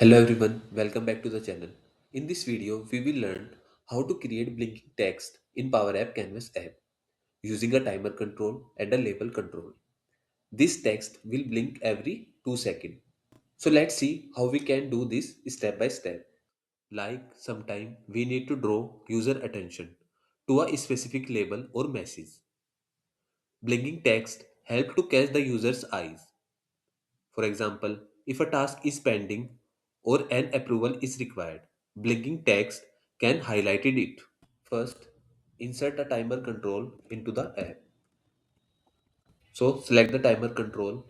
Hello everyone, welcome back to the channel. In this video, we will learn how to create blinking text in Power App Canvas app using a timer control and a label control. This text will blink every 2 seconds. So let's see how we can do this step by step. Like sometime we need to draw user attention to a specific label or message. Blinking text help to catch the user's eyes. For example, if a task is pending or an approval is required, blinking text can highlight it. First, insert a timer control into the app. So select the timer control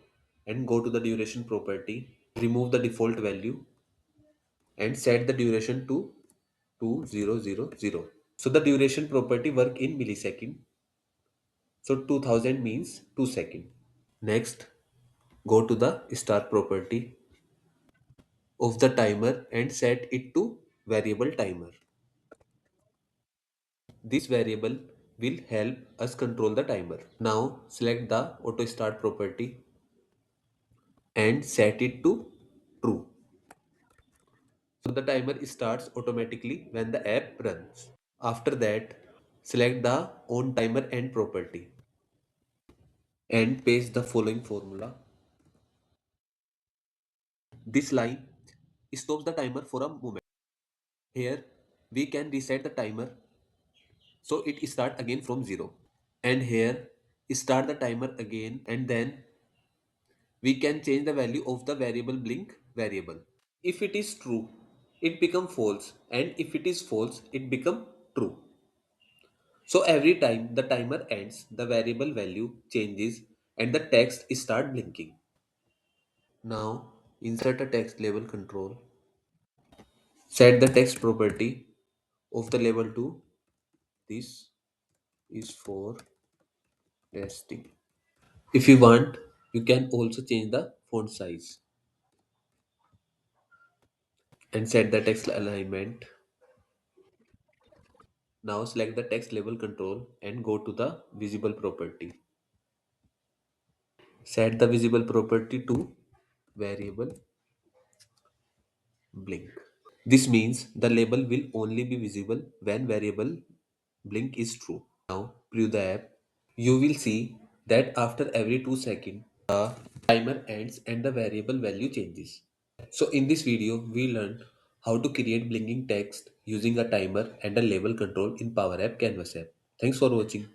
and go to the duration property, remove the default value and set the duration to 2000. So the duration property work in millisecond. So 2000 means 2 second. Next, go to the start property of the timer and set it to variable timer. This variable will help us control the timer. Now select the auto start property and set it to true. So the timer starts automatically when the app runs. After that, select the on timer end property and paste the following formula. This line stops the timer for a moment. Here we can reset the timer so it start again from 0. And here start the timer again and then we can change the value of the variable blink variable. If it is true, it become false, and if it is false, it become true. So every time the timer ends, the variable value changes and the text start blinking. Now insert a text label control. Set the text property of the label to this is for testing. If you want, you can also change the font size and set the text alignment. Now select the text label control and go to the visible property. Set the visible property to variable blink. This means the label will only be visible when variable blink is true. Now preview the app. You will see that after every 2 seconds, the timer ends and the variable value changes. So in this video, we learned how to create blinking text using a timer and a label control in Power App Canvas app. Thanks for watching.